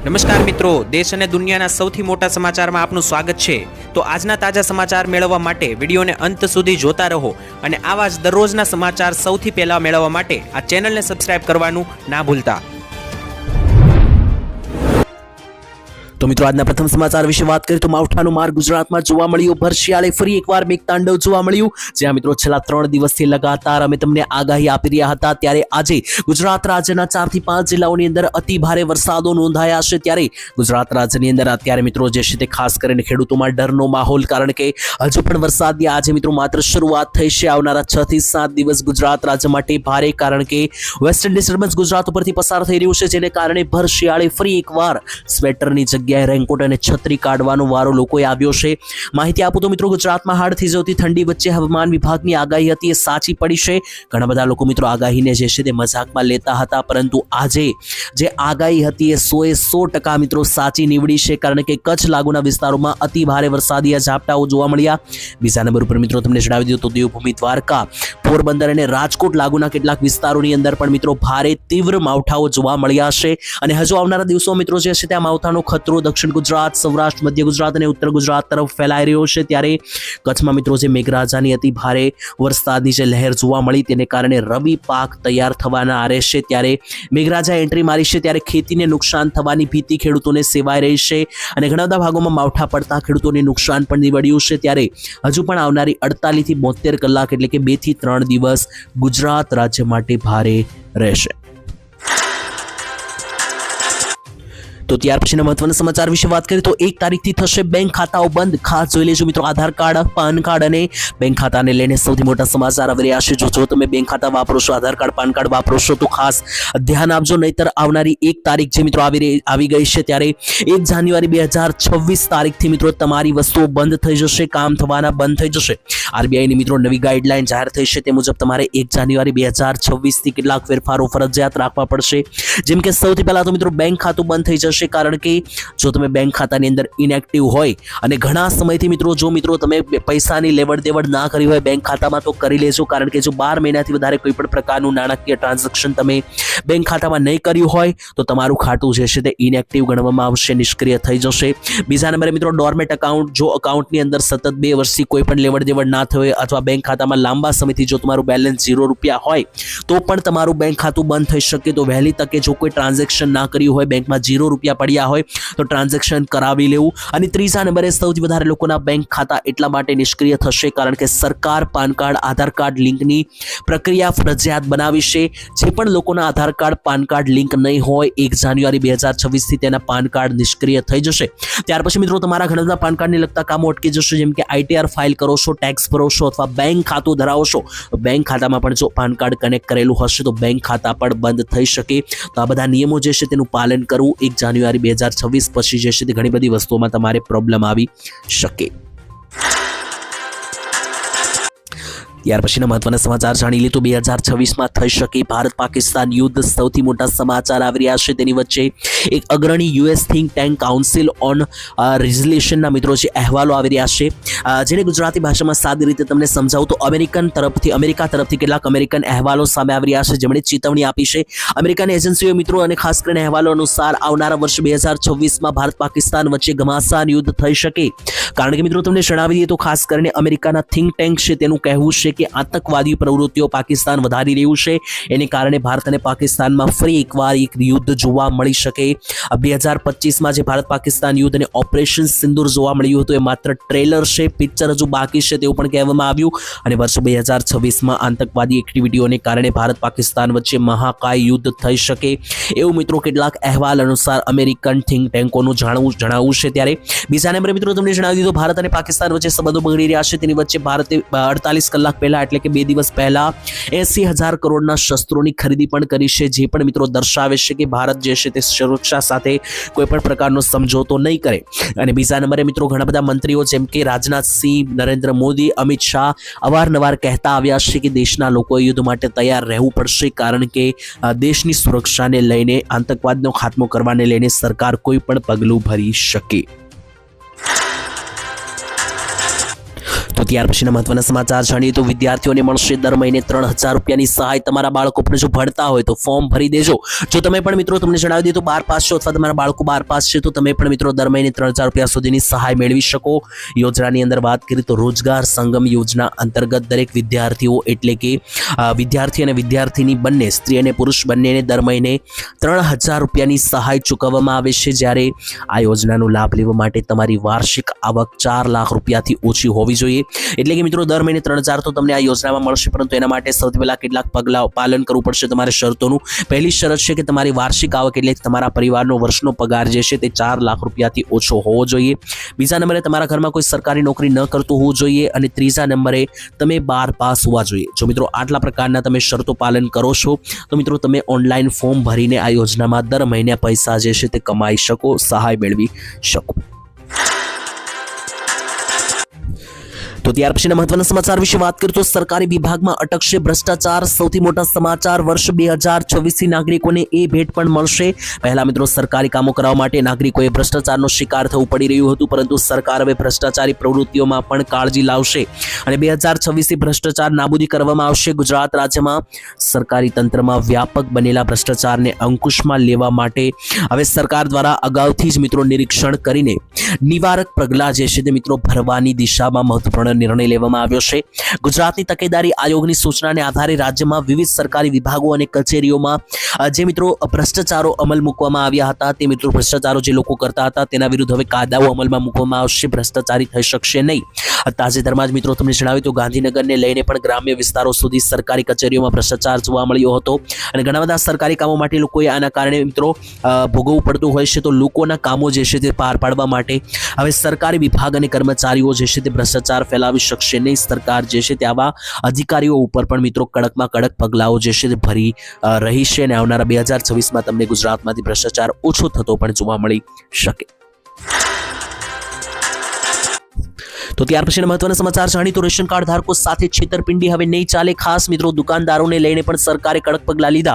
નમસ્કાર મિત્રો, દેશ અને દુનિયાના સૌથી મોટા સમાચારમાં આપનું સ્વાગત છે। તો આજના તાજા સમાચાર મેળવવા માટે વિડીયોને અંત સુધી જોતા રહો અને આવા જ દરરોજના સમાચાર સૌથી પહેલા મેળવવા માટે આ ચેનલને સબસ્ક્રાઇબ કરવાનું ના ભૂલતા। તો મિત્રો આજના પ્રથમ સમાચાર વિશે વાત કરીએ તો માવઠાનો માર ગુજરાતમાં જોવા મળ્યો। ભર શિયાળે ફરી એકવાર મેઘતાંડવ જોવા મળ્યું। જ્યાં મિત્રો છેલ્લા 3 દિવસથી લગાતાર અમે તમને આગાહી આપી રહ્યા હતા, ત્યારે આજે ગુજરાત રાજ્યના 4 થી 5 જિલ્લાઓની અંદર અતિ ભારે વરસાદો નોંધાયા છે। ત્યારે ગુજરાત રાજ્યની અંદર અત્યારે મિત્રો જે છે તે ખાસ કરીને ખેડૂતોમાં ડરનો માહોલ, કારણ કે હજુ પણ વરસાદની આજે મિત્રો માત્ર શરૂઆત થઈ છે। આવનારા 6 થી 7 દિવસ ગુજરાત રાજ્ય માટે ભારે, કારણ કે વેસ્ટર્ન ડિસ્ટર્બન્સ ગુજરાત ઉપરથી પસાર થઈ રહ્યું છે, જેને કારણે ભર શિયાળે ફરી એકવાર સ્વેટરની જગ્યાએ રેનકોટ અને છત્રી કાઢવાનો વારો લોકોએ આવ્યો છે। માહિતી આપું તો મિત્રો ગુજરાતમાં હાડ થીજવતી ઠંડી વચ્ચે હવામાન વિભાગની આગાહી હતી એ સાચી પડી છે। ઘણા બધા લોકો મિત્રો આગાહીને જે છે તે મજાકમાં લેતા હતા, પરંતુ આજે જે આગાહી હતી એ 100% મિત્રો સાચી નીવડી છે, કારણ કે કચ્છ લાગુના વિસ્તારોમાં અતિ ભારે વરસાદી ઝાપટાઓ જોવા મળ્યા। બીજા નંબર ઉપર મિત્રો તમને જણાવી દઉં તો દેવભૂમિ દ્વારકા, પોરબંદર અને રાજકોટ લાગુના કેટલાક વિસ્તારોની અંદર પણ મિત્રો ભારે તીવ્ર માવઠાઓ જોવા મળ્યા છે। અને હજુ આવનારા દિવસો મિત્રો જે છે ત્યાં માવઠાનો ખતરો દક્ષિણ ગુજરાત, સૌરાષ્ટ્ર, મધ્ય ગુજરાત અને ઉત્તર ગુજરાત તરફ ફેલાઈ રહ્યો છે। ત્યારે કચ્છમાં મિત્રો જે મેઘરાજાની અતિ ભારે વરસાદની જે લહેર જોવા મળી, તેને કારણે રવિ પાક તૈયાર થવાના આરે છે। ત્યારે મેઘરાજા એન્ટ્રી મારી છે, ત્યારે ખેતીને નુકસાન થવાની ભીતિ ખેડૂતોને સેવાઈ રહી છે અને ઘણા બધા ભાગોમાં માવઠા પડતા ખેડૂતોને નુકસાન પણ નીવડ્યું છે। ત્યારે હજુ પણ આવનારી 48 થી 72 કલાક એટલે કે 2 થી 3 દિવસ ગુજરાત રાજ્ય માટે ભારે રહેશે। તો ત્યાર પછીના મહત્વના સમાચાર વિશે વાત કરીએ તો 1 તારીખથી થશે બેંક ખાતાઓ બંધ। ખાસ જોઈ લેજો મિત્રો, આધાર કાર્ડ, પાન કાર્ડ અને બેંક ખાતાને લઈને સૌથી મોટા સમાચાર આવી રહ્યા છે। જો તમે બેંક ખાતા વાપરો છો, આધાર કાર્ડ, પાન કાર્ડ વાપરો છો તો ખાસ ધ્યાન આપજો, નહીતર આવનારી 1 તારીખ જે મિત્રો આવી ગઈ છે, ત્યારે 1 જાન્યુઆરી 2026 તારીખથી મિત્રો તમારી વસ્તુઓ બંધ થઈ જશે, કામ થવાના બંધ થઈ જશે। આરબીઆઈની મિત્રો નવી ગાઈડલાઈન જાહેર થઈ છે, તે મુજબ તમારે 1 જાન્યુઆરી 2026 થી કેટલાક ફેરફારો ફરજિયાત રાખવા પડશે। જેમ કે સૌથી પહેલા તો મિત્રો બેંક ખાતું બંધ થઈ જશે, કારણ કે જો તમે બેંક ખાતાની અંદર ઇનએક્ટિવ હોય અને ઘણા સમયથી મિત્રો જો તમે પૈસાની લેવડ દેવડ ના કરી હોય બેંક ખાતામાં, તો કરી લેજો, કારણ કે જો 12 મહિનાથી વધારે કોઈ પણ પ્રકારનું નાણાકીય ટ્રાન્ઝેક્શન તમે બેંક ખાતામાં નહીં કર્યું હોય તો તમારું ખાતું જે છે તે ઇનએક્ટિવ ગણવામાં આવશે, નિષ્ક્રિય થઈ જશે। બીજા નંબરે મિત્રો ડોરમેટ અકાઉન્ટ, જો અકાઉન્ટની અંદર સતત 2 વર્ષથી કોઈ પણ લેવડ દેવડ ના થઈ હોય અથવા બેંક ખાતામાં લાંબા સમયથી જો તમારું બેલેન્સ 0 રૂપિયા હોય તો પણ તમારું બેંક ખાતું બંધ થઈ શકે। તો વહેલી તકે જો કોઈ ટ્રાન્ઝેક્શન ના કર્યું હોય, બેંકમાં 0 રૂપિયા પડ્યા હોય તો ટ્રાન્ઝેક્શન કરાવી લેવું। અને ત્રીજા નંબરે સૌથી વધારે લોકોના બેંક ખાતા એટલા માટે નિષ્ક્રિય થશે કારણ કે સરકાર પાન કાર્ડ, આધાર કાર્ડ લિંકની પ્રક્રિયા ફરજિયાત બનાવી છે। જે પણ લોકોના આધાર કાર્ડ, પાન કાર્ડ લિંક નહીં હોય, 1 જાન્યુઆરી 2026 થી તેના પાન કાર્ડ નિષ્ક્રિય થઈ જશે। ત્યાર પછી મિત્રો તમારા ઘણા બધા પાન કાર્ડને લગતા કામો અટકી જશે, જેમ કે આઈટીઆર ફાઇલ કરો છો, ટેક્સ ભરો છો અથવા બેંક ખાતું ધરાવો છો, તો બેંક ખાતામાં પણ જો પાન કાર્ડ કનેક્ટ કરેલું હશે તો બેંક ખાતા પણ બંધ થઈ શકે। તો આ બધા નિયમો જે છે તેનું પાલન કરવું। 1 જાન્યુઆરી 2026 પછી જે છે તે ઘણી બધી વસ્તુઓમાં તમારે પ્રોબ્લેમ આવી શકે। ત્યાર પછીના મહત્વના સમાચાર જાણી લે તો 2026માં થઈ શકે ભારત પાકિસ્તાન યુદ્ધ। સૌથી મોટા સમાચાર આવી રહ્યા છે, તેની વચ્ચે એક અગ્રણી US think tank council on રિઝોલ્યુશનના મિત્રો જે અહેવાલો આવી રહ્યા છે, જેને ગુજરાતી ભાષામાં સાદી રીતે તમને સમજાવું તો અમેરિકા તરફથી કેટલાક અમેરિકન અહેવાલો સામે આવી રહ્યા છે, જેમણે ચેતવણી આપી છે। અમેરિકન એજન્સીઓ મિત્રો અને ખાસ કરીને અહેવાલો અનુસાર આવનારા વર્ષ 2026માં ભારત પાકિસ્તાન વચ્ચે ઘમાસાન યુદ્ધ થઈ શકે, કારણ કે મિત્રો તમને જણાવી દઈએ તો ખાસ કરીને અમેરિકાના થિંક ટેન્ક છે તેનું કહેવું છે કે આતંકવાદી પ્રવૃત્તિઓ પાકિસ્તાન વધારી રહ્યું છે, એને કારણે ભારત અને પાકિસ્તાનમાં ફરી એકવાર એક યુદ્ધ જોવા મળી શકે। 2025માં જે ભારત પાકિસ્તાન યુદ્ધ અને ઓપરેશન સિંદૂર જોવા મળ્યું હતું એ માત્ર ટ્રેલર છે, પિક્ચર હજુ બાકી છે તેવું પણ કહેવામાં આવ્યું। અને વર્ષ 2026માં આતંકવાદી એક્ટિવિટીઓને કારણે ભારત પાકિસ્તાન વચ્ચે મહાકાય યુદ્ધ થઈ શકે એવું મિત્રો કેટલાક અહેવાલ અનુસાર અમેરિકન થિંક ટેન્કોનું જણાવવું છે। ત્યારે બીજા નંબરે મિત્રો તમને જણાવી દીધું ભારત અને પાકિસ્તાન વચ્ચે સંબંધો બગડી રહ્યા છે, તેની વચ્ચે ભારતે 48 કલાક પહેલા એટલે કે 2 દિવસ પહેલા 80,000 કરોડના શસ્ત્રોની ખરીદી પણ કરી છે, જે પણ મિત્રો દર્શાવે છે કે ભારત જે છે તે સુરક્ષા સાથે કોઈ પણ પ્રકારનો સમજોતો નહીં કરે। અને બીજા નંબરે મિત્રો ઘણા બધા મંત્રીઓ જેમ કે રાજનાથ સિંહ, નરેન્દ્ર મોદી, અમિત શાહ અવારનવાર કહેતા આવ્યા છે કે દેશના લોકોએ યુદ્ધ માટે તૈયાર રહેવું પડશે, કારણ કે દેશની સુરક્ષાને લઈને, આતંકવાદનો ખાત્મો કરવાને લઈને સરકાર કોઈ પણ પગલું ભરી શકે। તો ત્યાર પછીના મહત્વના સમાચાર જાણીએ તો વિદ્યાર્થીઓને મળશે દર મહિને 3000 રૂપિયાની સહાય। તમારા બાળકો પણ જો ભણતા હોય તો ફોર્મ ભરી દેજો। જો તમે પણ મિત્રો તમને જણાવી દઈએ તો 12 પાસ છો અથવા તમારા બાળકો 12 પાસ છે તો તમે પણ મિત્રો દર મહિને 3000 રૂપિયા સુધીની સહાય મેળવી શકો। યોજનાની અંદર વાત કરીએ તો રોજગાર સંગમ યોજના અંતર્ગત દરેક વિદ્યાર્થીઓ એટલે કે વિદ્યાર્થી અને વિદ્યાર્થીની બંને સ્ત્રી અને પુરુષ બંનેને દર મહિને 3000 રૂપિયાની સહાય ચૂકવવામાં આવે છે। જ્યારે આ યોજનાનો લાભ લેવા માટે તમારી વાર્ષિક આવક 4 લાખ રૂપિયાથી ઓછી હોવી જોઈએ। એટલે કે મિત્રો દર મહિને 3000 તો તમને આ યોજનામાં મળશે, પરંતુ એના માટે સૌથી પહેલા કેટલાક પગલાં પાલન કરવું પડશે તમારે શરતોનું। પહેલી શરત છે કે તમારી વાર્ષિક આવક એટલે તમારા પરિવારનો વર્ષનો પગાર જે છે તે 4 લાખ રૂપિયાથી ઓછો હોવો જોઈએ। બીજા નંબરે તમારા ઘરમાં કોઈ સરકારી નોકરી ન કરતું હોવું જોઈએ અને ત્રીજા નંબરે તમે 12 પાસ હોવા જોઈએ। જો મિત્રો આટલા પ્રકારના તમે શરતો પાલન કરો છો તો મિત્રો તમે ઓનલાઈન ફોર્મ ભરીને આ યોજનામાં દર મહિને પૈસા જે છે તે કમાઈ શકો, સહાય મેળવી શકો। તો ત્યાર પછીના મહત્વના સમાચાર વિશે વાત કરીએ તો સરકારી વિભાગમાં અટકશે ભ્રષ્ટાચાર। સૌથી મોટા સમાચાર, વર્ષ 2026થી નાગરિકોને એ ભેટ પણ મળશે। પહેલા મિત્રો સરકારી કામો કરવા માટે નાગરિકોએ ભ્રષ્ટાચારનો શિકાર થવું પડી રહ્યું હતું, પરંતુ સરકાર હવે ભ્રષ્ટાચારી પ્રવૃત્તિઓમાં પણ કાળજી લાવશે અને 2026થી ભ્રષ્ટાચાર નાબૂદી કરવામાં આવશે। ગુજરાત રાજ્યમાં સરકારી તંત્રમાં વ્યાપક બનેલા ભ્રષ્ટાચારને અંકુશમાં લેવા માટે હવે સરકાર દ્વારા અગાઉથી જ મિત્રો નિરીક્ષણ કરીને નિવારક પગલાં જે છે તે મિત્રો ભરવાની દિશામાં મહત્વપૂર્ણ નિર્ણય લેવામાં આવ્યો છે। ગુજરાતની તકેદારી આયોગની સૂચનાને આધારે રાજ્યમાં વિવિધ સરકારી વિભાગો અને કચેરીઓમાં જે મિત્રો ભ્રષ્ટાચારો અમલ મૂકવામાં આવ્યા હતા તે મિત્રો ભ્રષ્ટાચારો જે લોકો કરતા હતા તેના વિરુદ્ધ હવે કાયદાઓ અમલમાં મૂકવામાં આવશે। ભ્રષ્ટાચારી થઈ શકશે નહીં। તાજેતરમાં જ મિત્રો તમને જણાવ્યું તો ગાંધીનગરને લઈને પણ ગ્રામ્ય વિસ્તારો સુધી સરકારી કચેરીઓમાં ભ્રષ્ટાચાર જોવા મળ્યો હતો અને ઘણા બધા સરકારી કામો માટે લોકોએ આના કારણે મિત્રો ભોગવવું પડતું હોય છે। તો લોકોના કામો જે છે તે પાર પાડવા માટે હવે સરકારી વિભાગ અને કર્મચારીઓ જે છે તે ભ્રષ્ટાચાર ફેલાવી શકશે નહીં। સરકાર જે છે તે આવા અધિકારીઓ ઉપર પણ મિત્રો કડકમાં કડક પગલાઓ જે છે તે ભરી રહી છે અને આવનારા 2026માં તમને ગુજરાતમાંથી ભ્રષ્ટાચાર ઓછો થતો પણ જોવા મળી શકે। તો ત્યાર પછીના મહત્વના સમાચાર જાણીએ તો રેશન કાર્ડ ધારકો સાથે છેતરપિંડી હવે નહીં ચાલે। ખાસ મિત્રો દુકાનદારોને લઈને પણ સરકારે કડક પગલાં લીધા।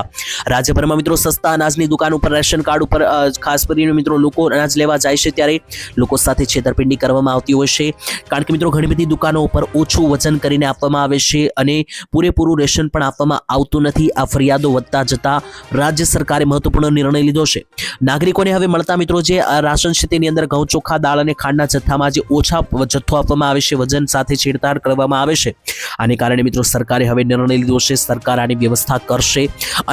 રાજ્યભરમાં મિત્રો સસ્તા અનાજની દુકાન ઉપર રેશન કાર્ડ ઉપર ખાસ કરીને મિત્રો લોકો અનાજ લેવા જાય છે ત્યારે લોકો સાથે છેતરપિંડી કરવામાં આવતી હોય છે, કારણ કે મિત્રો ઘણી બધી દુકાનો ઉપર ઓછું વજન કરીને આપવામાં આવે છે અને પૂરેપૂરું રેશન પણ આપવામાં આવતું નથી। આ ફરિયાદો વધતા જતા રાજ્ય સરકારે મહત્વપૂર્ણ નિર્ણય લીધો છે। નાગરિકોને હવે મળતા મિત્રો જે રાશન છે તેની અંદર ઘઉં, ચોખા, દાળ અને ખાંડના જથ્થામાં જે ઓછા જથ્થો આપવામાં આવે છે, વજન સાથે છેડછાડ કરવામાં આવે છે। આને કારણે મિત્રો સરકારે હવે નિર્ણય લીધો છે, સરકાર આની વ્યવસ્થા કરશે।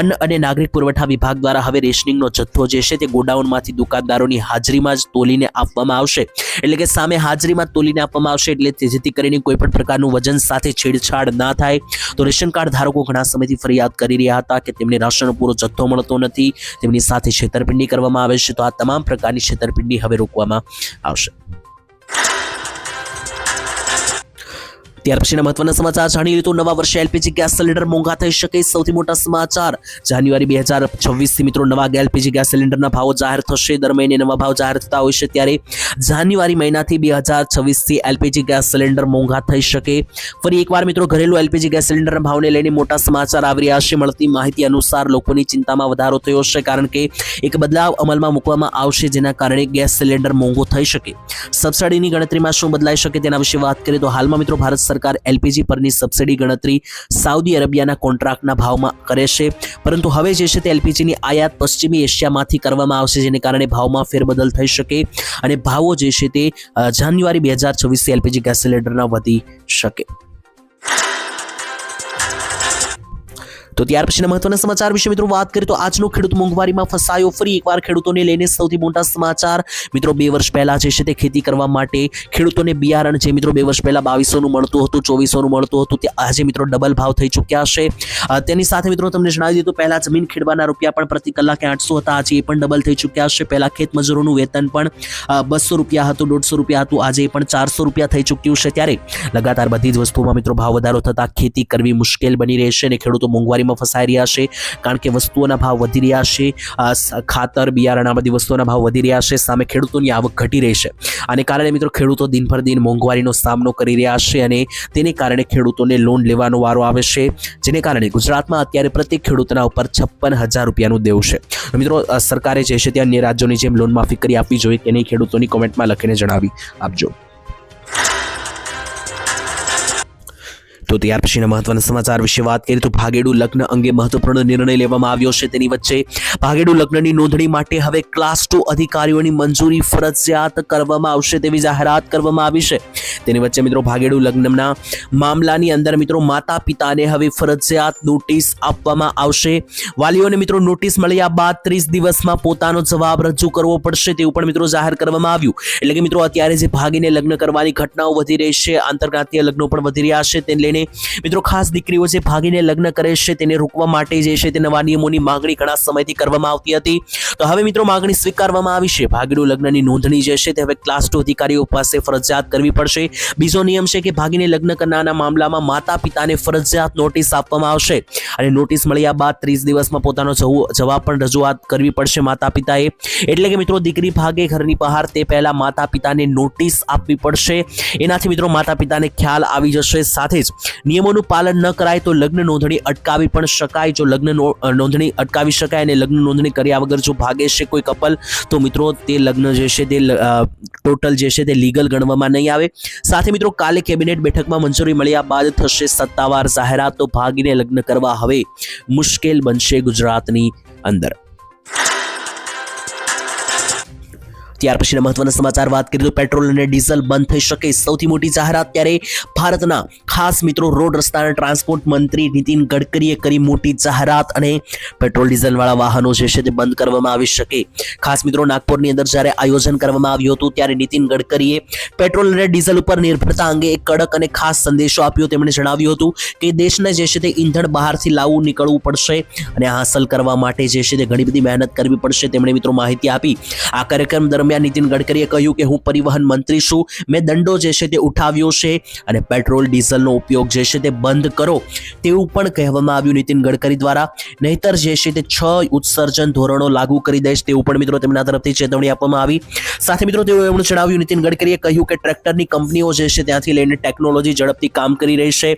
અન્ન અને નાગરિક પુરવઠા વિભાગ દ્વારા હવે રેશનિંગનો જથ્થો જે છે તે ગોડાઉનમાંથી દુકાનદારોની હાજરીમાં જ તોલીને આપવામાં આવશે। એટલે કે સામે હાજરીમાં તોલીને આપવામાં આવશે, એટલે જેથી કરીને કોઈ પણ પ્રકારનું વજન સાથે છેડછાડ ના થાય। તો રેશન કાર્ડ ધારકો ઘણા સમયથી ફરિયાદ કરી રહ્યા હતા કે તેમને રાશનનો પૂરો જથ્થો મળતો નથી, તેમની સાથે છેતરપિંડી કરવામાં આવે છે। તો આ તમામ પ્રકારની છેતરપિંડી હવે રોકવામાં આવશે। ત્યાર પછીના મહત્વના સમાચાર જાણીએ તો નવા વર્ષે એલપીજી ગેસ સિલિન્ડર મોંઘા થઈ શકે। સૌથી મોટા સમાચાર, જાન્યુઆરી 2026થી મિત્રો નવા એલપીજી ગેસ સિલિન્ડરના ભાવો જાહેર થશે। દર મહિને નવા ભાવ જાહેર થતા હોય છે, ત્યારે જાન્યુઆરી મહિનાથી 2026થી એલપીજી ગેસ સિલિન્ડર મોંઘા થઈ શકે। ફરી એકવાર મિત્રો ઘરેલું એલપીજી ગેસ સિલિન્ડરના ભાવને લઈને મોટા સમાચાર આવી રહ્યા છે। મળતી માહિતી અનુસાર લોકોની ચિંતામાં વધારો થયો છે, કારણ કે એક બદલાવ અમલમાં મૂકવામાં આવશે જેના કારણે ગેસ સિલિન્ડર મોંઘો થઈ શકે। સબસિડીની ગણતરીમાં શું બદલાઈ શકે તેના વિશે વાત કરીએ તો હાલમાં મિત્રો ભારત સરકાર એલપીજી પરની સબસિડી ગણતરી સાઉદી અરેબિયાના કોન્ટ્રાક્ટના ભાવમાં કરે છે, પરંતુ હવે જે છે તે એલપીજીની આયાત પશ્ચિમી એશિયામાંથી કરવામાં આવશે, જેને કારણે ભાવમાં ફેરબદલ થઈ શકે અને ભાવો જે છે તે જાન્યુઆરી 2026થી એલપીજી ગેસ સિલિન્ડરના વધી શકે। તો ત્યાર પછીના મહત્વના સમાચાર વિશે મિત્રો વાત કરીએ તો આજનો ખેડૂત મોંઘવારીમાં ફસાયો। ફરી એકવાર ખેડૂતોને લઈને સૌથી મોટા સમાચાર। મિત્રો 2 વર્ષ પહેલા જે છે તે ખેતી કરવા માટે ખેડૂતોને બિયારણ જે મિત્રો 2 વર્ષ પહેલા 2200નું મળતું હતું, 2400નું મળતું હતું, તે આજે મિત્રો ડબલ ભાવ થઈ ચૂક્યા છે। તેની સાથે મિત્રો તમને જણાવી દીધું પહેલા જમીન ખેડવાના રૂપિયા પણ પ્રતિ કલાકે 800 હતા, આજે એ પણ ડબલ થઈ ચૂક્યા છે। પહેલા ખેત મજૂરોનું વેતન પણ 200 રૂપિયા હતું, 150 રૂપિયા હતું, આજે એ પણ 400 રૂપિયા થઈ ચૂક્યું છે। ત્યારે લગાતાર બધી જ વસ્તુઓમાં મિત્રો ભાવ વધારો થતા ખેતી કરવી મુશ્કેલ બની રહેશે અને ખેડૂતો મોંઘવારી ફસાઈ રહ્યા છે, કારણ કે વસ્તુઓના ભાવ વધી રહ્યા છે, ખાતર, બિયારણ, આ બધી વસ્તુઓના ભાવ વધી રહ્યા છે, સામે ખેડૂતોની આવક ઘટી રહી છે। આને કારણે મિત્રો ખેડૂતો દિન પર દિન મોંઘવારીનો સામનો કરી રહ્યા છે અને તેને કારણે ખેડૂતોને લોન લેવાનો વારો આવે છે, જેને કારણે ગુજરાતમાં અત્યારે પ્રત્યેક ખેડૂતના ઉપર 56,000 રૂપિયાનું દેવું છે। મિત્રો સરકારે જે છે તે અન્ય રાજ્યોની જેમ લોન માફી કરી આપવી જોઈએ કે નહીં, ખેડૂતોની કોમેન્ટમાં લખીને જણાવી આપજો। તો ત્યાર પછીના મહત્વના સમાચાર વિશે વાત કરીએ તો ભાગેડુ લગ્ન અંગે મહત્વપૂર્ણ નિર્ણય લેવામાં આવ્યો છે. તેની વચ્ચે ભાગેડુ લગ્નની નોંધણી માટે હવે ક્લાસ 2 અધિકારીઓની મંજૂરી ફરજિયાત કરવામાં આવશે તેવી જાહેરાત કરવામાં આવી છે. તેની વચ્ચે મિત્રો ભાગેડુ લગ્નના મામલાની અંદર મિત્રો માતા પિતાને હવે ફરજિયાત નોટિસ આપવામાં આવશે. વાલીઓને મિત્રો નોટિસ મળ્યા બાદ 30 દિવસમાં પોતાનો જવાબ રજૂ કરવો પડશે તેવું પણ મિત્રો જાહેર કરવામાં આવ્યું. એટલે કે મિત્રો અત્યારે જે ભાગીને લગ્ન કરવાની ઘટનાઓ વધી રહી છે, આંતરજ્ઞાતીય લગ્નો પણ વધી રહ્યા છે, તેને લઈને મિત્રો ખાસ દીકરીઓ જે ભાગીને લગ્ન કરે છે તેને રોકવા માટે જે છે તે નવા નિયમોની માંગણી ઘણા સમયથી કરવામાં આવતી હતી. તો હવે મિત્રો માંગણી સ્વીકારવામાં આવી છે. ભાગીડુ લગ્નની નોંધણી જે છે તે હવે ક્લાસ 2 અધિકારીઓ પાસે ફરજિયાત કરવી પડશે. બીજો નિયમ છે કે ભાગીને લગ્ન કરનારના મામલામાં માતા પિતાને ફરજિયાત નોટિસ આપવામાં આવશે અને નોટિસ મળ્યા બાદ 30 દિવસમાં પોતાનો જવાબ પણ રજૂઆત કરવી પડશે માતા પિતાએ. એટલે કે મિત્રો દીકરી ભાગે ઘરની બહાર તે પહેલા માતા પિતાને નોટિસ આપવી પડશે. એનાથી મિત્રો માતા પિતાને ખ્યાલ આવી જશે. સાથે જ નિયમોનું પાલન ન કરાય તો લગ્ન નોંધણી અટકાવી પણ શકાય. જો લગ્ન નોંધણી અટકાવી શકાય અને લગ્ન નોંધણી કર્યા વગર જો ભાગે છે કોઈ કપલ તો મિત્રો તે લગ્ન જે છે તે ટોટલ જે છે તે લીગલ ગણવામાં નહીં આવે. સાથે મિત્રો કાલે કેબિનેટ બેઠકમાં મંજૂરી મળ્યા બાદ થશે સત્તાવાર જાહેરાત. તો ભાગીને લગ્ન કરવા હવે મુશ્કેલ બનશે ગુજરાતની અંદર. ત્યાર પછીના મહત્વના સમાચાર વાત કરીએ તો પેટ્રોલ અને ડીઝલ બંધ થઈ શકે. સૌથી મોટી જાહેરાત ત્યારે ભારતના ખાસ મિત્રો રોડ રસ્તા અને ટ્રાન્સપોર્ટ મંત્રી નીતિન ગડકરીએ કરી મોટી જાહેરાત અને પેટ્રોલ ડીઝલ વાળા વાહનો જે છે તે બંધ કરવામાં આવી શકે. ખાસ મિત્રો નાગપુરની અંદર જ્યારે આયોજન કરવામાં આવ્યું હતું ત્યારે નીતિન ગડકરીએ પેટ્રોલ અને ડીઝલ ઉપર નિર્ભરતા અંગે એક કડક અને ખાસ સંદેશો આપ્યો. તેમણે જણાવ્યું હતું કે દેશને જે છે તે ઈંધણ બહારથી લાવવું નીકળવું પડશે અને હાંસલ કરવા માટે જે છે તે ઘણી બધી મહેનત કરવી પડશે. તેમણે મિત્રો માહિતી આપી. આ કાર્યક્રમ દરમિયાન નીતિન ગડકરીએ કહ્યું કે હું પરિવહન મંત્રી છું, મેં દંડો જે છે તે ઉઠાવ્યો છે અને પેટ્રોલ ડીઝલનો ઉપયોગ જે છે તે બંધ કરો તેવું પણ કહેવામાં આવ્યું નીતિન ગડકરી દ્વારા. નહીતર જે છે તે 6 ઉત્સર્જન ધોરણો લાગુ કરી દઈશ તેવું પણ મિત્રો તેમના તરફથી ચેતવણી આપવામાં આવી. સાથે મિત્રો તેઓએ એમણે જણાવ્યું, નીતિન ગડકરીએ કહ્યું કે ટ્રેક્ટરની કંપનીઓ જે છે ત્યાંથી લઈને ટેકનોલોજી ઝડપથી કામ કરી રહી છે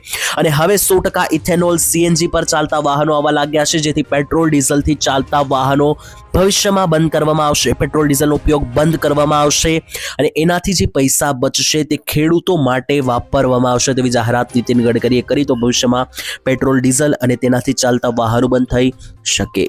અને હવે 100% ઇથેનોલ CNG પર ચાલતા વાહનો આવવા લાગ્યા છે, જેથી પેટ્રોલ ડીઝલથી ચાલતા વાહનો ભવિષ્યમાં બંધ કરવામાં આવશે. પેટ્રોલ ડીઝલનો ઉપયોગ બંધ કરવામાં આવશે અને એનાથી જે પૈસા બચશે તે ખેડૂતો માટે વાપરવામાં આવશે તેવી જાહેરાત નીતિન ગડકરીએ કરી. તો ભવિષ્યમાં પેટ્રોલ ડીઝલ અને તેનાથી ચાલતા વાહનો બંધ થઈ શકે.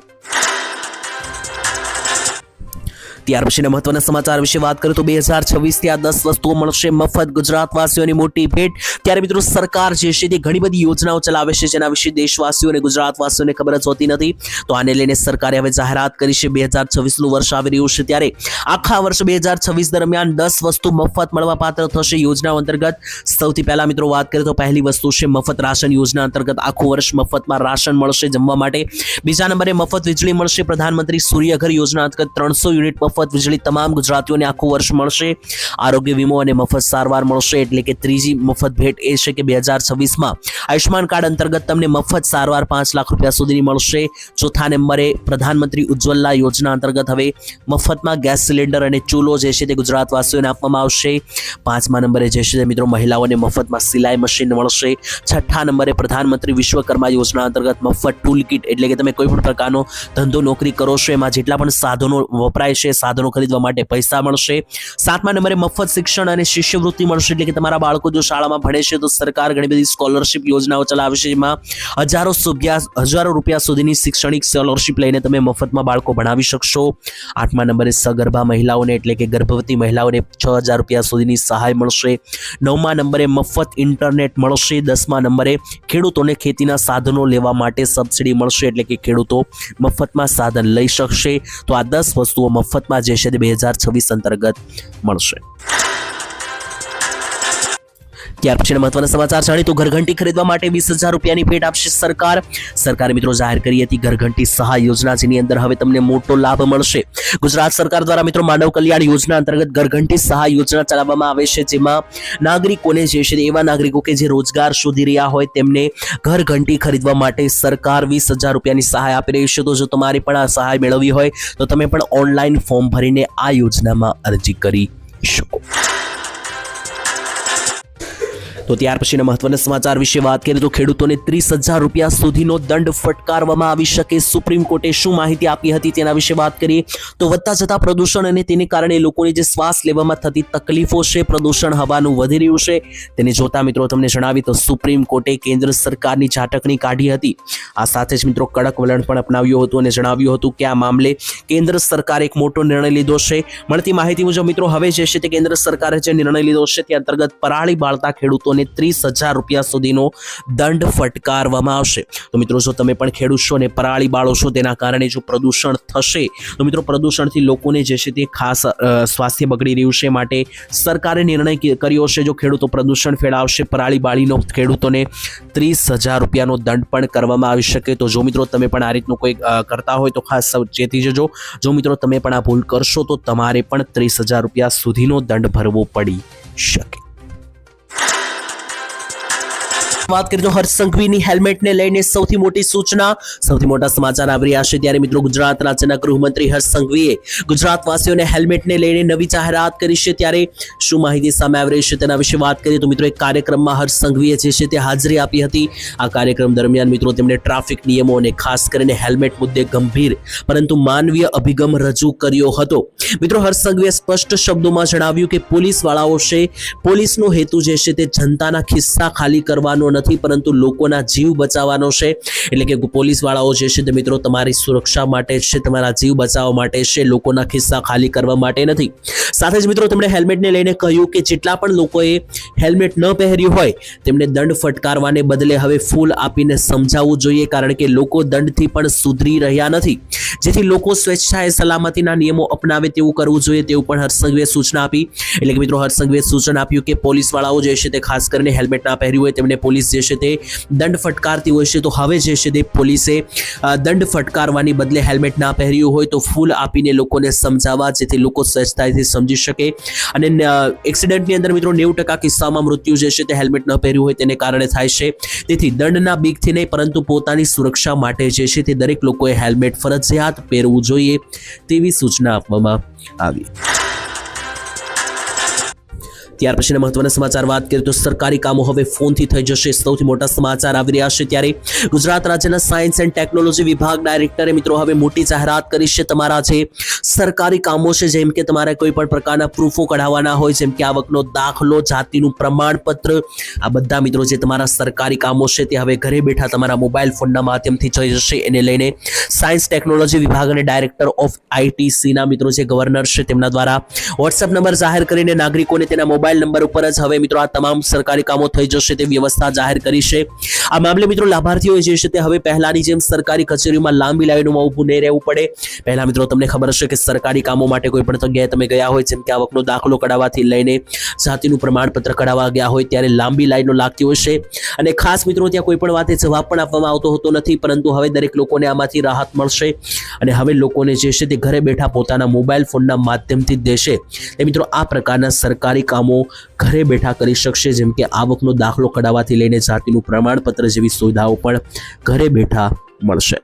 ત્યાર પછીના મહત્વના સમાચાર વિશે વાત કરીએ તો 2026 થી આ 10 વસ્તુઓ મળશે મફત. ગુજરાતવાસીઓની મોટી ભેટ. ત્યારે મિત્રો સરકાર જે છે તે ઘણી બધી યોજનાઓ ચલાવે છે જેના વિશે દેશવાસીઓ અને ગુજરાતવાસીઓને ખબર જ હોતી નથી. તો આને લઈને સરકારે હવે જાહેરાત કરી છે. 2026નું વર્ષ આવી રહ્યું છે ત્યારે આખા વર્ષ 2026 દરમિયાન 10 વસ્તુ મફત મળવાપાત્ર થશે. યોજનાઓ અંતર્ગત સૌથી પહેલા મિત્રો વાત કરીએ તો પહેલી વસ્તુ છે મફત રાશન યોજના અંતર્ગત આખું વર્ષ મફતમાં રાશન મળશે જમવા માટે. બીજા નંબરે મફત વીજળી મળશે. પ્રધાનમંત્રી સૂર્યઘર યોજના અંતર્ગત 300 યુનિટ મફત વીજળી તમામ ગુજરાતીઓને આખું વર્ષ મળશે. આરોગ્ય વીમો અને મફત સારવાર મળશે. એટલે કે ત્રીજી મફત ભેટ એ છે કે 2026માં આયુષ્માન કાર્ડ અંતર્ગત તમને મફત સારવાર 5 લાખ રૂપિયા સુધીની મળશે. ચોથા નંબરે પ્રધાનમંત્રી ઉજ્જવલા યોજના અંતર્ગત હવે મફતમાં ગેસ સિલિન્ડર અને ચૂલો જે છે તે ગુજરાતવાસીઓને આપવામાં આવશે. પાંચમા નંબરે જે છે મિત્રો મહિલાઓને મફતમાં સિલાઈ મશીન મળશે. છઠ્ઠા નંબરે પ્રધાનમંત્રી વિશ્વકર્મા યોજના અંતર્ગત મફત ટૂલ કિટ, એટલે કે તમે કોઈ પણ પ્રકારનો ધંધો નોકરી કરો છો એમાં જેટલા પણ સાધનો વપરાય છે સાધનો ખરીદવા માટે પૈસા મળશે. સાતમા નંબરે મફત શિક્ષણ અને શિષ્યવૃત્તિ મળશે. એટલે કે તમારા બાળકો જો શાળામાં ભણે છે તો સરકાર ઘણી બધી સ્કોલરશિપ યોજનાઓ ચલાવે છે, જેમાં હજારો રૂપિયા સુધીની શૈક્ષણિક સ્કોલરશિપ લઈને તમે મફતમાં બાળકો ભણાવી શકશો. આઠમા નંબરે સગર્ભા મહિલાઓને એટલે કે ગર્ભવતી મહિલાઓને 6000 રૂપિયા સુધીની સહાય મળશે. નવમા નંબરે મફત ઇન્ટરનેટ મળશે. 10મા નંબરે ખેડૂતોને ખેતીના સાધનો લેવા માટે સબસિડી મળશે. એટલે કે ખેડૂતો મફતમાં સાધન લઈ શકશે. તો આ 10 વસ્તુઓ મફતમાં જે છે તે 2026 અંતર્ગત મળશે. ત્યાર પછીના મહત્વના સમાચાર જાણીએ તો ઘરઘંટી ખરીદવા માટે 20,000 રૂપિયાની ભેટ આપશે સરકાર. સરકારે મિત્રો જાહેર કરી હતી ઘરઘંટી સહાય યોજના, જેની અંદર હવે તમને મોટો લાભ મળશે. ગુજરાત સરકાર દ્વારા મિત્રો માનવ કલ્યાણ યોજના અંતર્ગત ઘરઘંટી સહાય યોજના ચલાવવામાં આવે છે, જેમાં નાગરિકોને જે છે એવા નાગરિકો કે જે રોજગાર શોધી રહ્યા હોય તેમને ઘરઘંટી ખરીદવા માટે સરકાર 20,000 રૂપિયાની સહાય આપી રહી છે. તો જો તમારે પણ આ સહાય મેળવવી હોય તો તમે પણ ઓનલાઈન ફોર્મ ભરીને આ યોજનામાં અરજી કરી શકો. તો ત્યાર પછીના મહત્વના સમાચાર વિશે વાત કરીએ તો ખેડૂતોને 30,000 રૂપિયા સુધીનો દંડ ફટકારવામાં આવી શકે. સુપ્રીમ કોર્ટે શું માહિતી આપી હતી તેના વિશે વાત કરીએ તો વધતા જતા પ્રદૂષણ અને તેને કારણે લોકોની જે શ્વાસ લેવામાં થતી તકલીફો છે, પ્રદૂષણ હવાનું વધી રહ્યું છે, તેને જોતા મિત્રો તમને જણાવી તો સુપ્રીમ કોર્ટે કેન્દ્ર સરકારની ઝાટકણી કાઢી હતી. આ સાથે જ મિત્રો કડક વલણ પણ અપનાવ્યું હતું અને જણાવ્યું હતું કે આ મામલે કેન્દ્ર સરકારે એક મોટો નિર્ણય લીધો છે. મળતી માહિતી મુજબ મિત્રો હવે જે છે તે કેન્દ્ર સરકારે જે નિર્ણય લીધો છે તે અંતર્ગત પરાળી બાળતા ખેડૂતોને 30,000 રૂપિયા સુધીનો દંડ ફટકારવામાં આવશે. તો મિત્રો જો તમે પણ ખેડૂત છો અને પરાળી બાળો છો, તેના કારણે જો પ્રદૂષણ થશે તો મિત્રો પ્રદૂષણથી લોકોને જે છે તે ખાસ સ્વાસ્થ્ય બગડી રહ્યું છે. માટે સરકારે નિર્ણય કર્યો છે જો ખેડૂતો પ્રદૂષણ ફેલાવશે, પરાળી બાળીનો ખેડૂતોને 30,000 રૂપિયાનો દંડ પણ કરવામાં આવી શકે. તો જો મિત્રો તમે પણ આ રીતનું કોઈ કરતા હોય તો ખાસ ચેતી જજો. જો મિત્રો તમે પણ આ ભૂલ કરશો તો તમારે પણ 30,000 રૂપિયા સુધીનો દંડ ભરવો પડી શકે. વાત કરીએ તો હર્ષ સંઘવીની હેલ્મેટને લઈને સૌથી મોટી સૂચના, સૌથી મોટા સમાચાર આવી રહ્યા છે. ત્યારે મિત્રો ગુજરાત રાજ્યના ગૃહમંત્રી હર્ષ સંઘવીએ ગુજરાતવાસીઓને હેલ્મેટને લઈને નવી જાહેરાત કરી છે. ત્યારે શું માહિતી સામે આવી રહી છે તેના વિશે વાત કરીએ તો મિત્રો એક કાર્યક્રમમાં હર્ષ સંઘવીએ જે છે તે હાજરી આપી હતી. આ કાર્યક્રમ દરમિયાન મિત્રો તેમણે ટ્રાફિક નિયમો અને ખાસ કરીને હેલ્મેટ મુદ્દે ગંભીર પરંતુ માનવીય અભિગમ રજૂ કર્યો હતો. મિત્રો હર્ષ સંઘવીએ સ્પષ્ટ શબ્દોમાં જણાવ્યું કે પોલીસવાળાઓ છે, પોલીસનો હેતુ જે છે તે જનતાના ખિસ્સા ખાલી કરવાનો નથી પરંતુ લોકોના જીવ બચાવવાનો છે. એટલે કે પોલીસવાળાઓ જે છે તે મિત્રો તમારી સુરક્ષા માટે છે, તમારા જીવ બચાવવા માટે છે, લોકોના ખિસ્સા ખાલી કરવા માટે નથી. સાથે જ મિત્રો તેમણે હેલ્મેટને લઈને કહ્યું કે જેટલા પણ લોકોએ હેલ્મેટ ન પહેર્યું હોય તેમને દંડ ફટકારવાને બદલે હવે ફૂલ આપીને સમજાવવું જોઈએ, કારણ કે લોકો દંડથી પણ સુધરી રહ્યા નથી. જેથી લોકો સ્વેચ્છાએ સલામતીના નિયમો અપનાવે તેવું કરવું જોઈએ તેવું પણ હર્ષ સંઘવીએ સૂચના આપી. એટલે કે મિત્રો હર્ષ સંઘવીએ સૂચન આપ્યું કે પોલીસવાળાઓ જે છે તે ખાસ કરીને હેલ્મેટ ના પહેર્યું હોય તેમને પોલીસ જે છે તે દંડ ફટકારતી હોય છે. તો હવે જે છે તે પોલીસે દંડ ફટકારવાની બદલે હેલ્મેટ ના પહેર્યું હોય તો ફૂલ આપીને લોકોને સમજાવવા, જેથી લોકો સહેજતાથી સમજી શકે. અને એક્સિડન્ટની અંદર મિત્રો 90% કિસ્સામાં મૃત્યુ જે છે તે હેલ્મેટ ન પહેર્યું હોય તેને કારણે થાય છે. તેથી દંડના બીકથી નહીં પરંતુ પોતાની સુરક્ષા માટે જે છે તે દરેક લોકોએ હેલ્મેટ ફરજિયાત પહેરવું જોઈએ તેવી સૂચના આપવામાં આવી. ત્યાર પછીના મહત્વના સમાચાર વાત કરીએ તો સરકારી કામો હવે ફોનથી થઈ જશે. સૌથી મોટા સમાચાર આવી રહ્યા છે. ત્યારે ગુજરાત રાજ્યના સાયન્સ એન્ડ ટેકનોલોજી વિભાગ ડાયરેક્ટરે મિત્રો હવે મોટી જાહેરાત કરી છે. તમારા જે સરકારી કામો છે, જેમ કે તમારે કોઈ પણ પ્રકારના પ્રૂફો કઢાવવાના હોય, જેમ કે આવકનો દાખલો, જાતિનું પ્રમાણપત્ર, આ બધા મિત્રો જે તમારા સરકારી કામો છે તે હવે ઘરે બેઠા તમારા મોબાઈલ ફોનના માધ્યમથી થઈ જશે. એને લઈને સાયન્સ ટેકનોલોજી વિભાગ અને ડાયરેક્ટર ઓફ ITCના મિત્રો જે ગવર્નર છે તેમના દ્વારા વોટ્સએપ નંબર જાહેર કરીને નાગરિકોને તેના મોબાઈલ નંબર ઉપર જ હવે મિત્રો આ તમામ સરકારી કામો થઈ જશે તે વ્યવસ્થા જાહેર કરી છે. આ મામલે મિત્રો લાભાર્થીઓ જે છે તે હવે પહેલાની જેમ સરકારી કચેરીઓમાં લાંબી લાઈનોમાં ઊભું નહીં રહેવું પડે. પહેલા મિત્રો તમને ખબર હશે કે સરકારી કામો માટે કોઈ પણ જગ્યાએ તમે ગયા હોય, જેમ કે આવકનો દાખલો કઢાવવાથી લઈને જાતિનું પ્રમાણપત્ર કઢાવવા ગયા હોય ત્યારે લાંબી લાઈનો લાગતી હોય છે. અને ખાસ મિત્રો ત્યાં કોઈ પણ વાતે જવાબ પણ આપવામાં આવતો હોતો નથી, પરંતુ હવે દરેક લોકોને આમાંથી રાહત મળશે અને હવે લોકોને જે છે તે ઘરે બેઠા પોતાના મોબાઈલ ફોનના માધ્યમથી જ દેશે તે મિત્રો આ પ્રકારના સરકારી કામો ઘરે બેઠા કરી શકશે. જેમ કે આવકનો દાખલો કઢાવવાથી લઈને જાતિનું પ્રમાણપત્ર જેવી સુવિધાઓ પણ ઘરે બેઠા મળશે.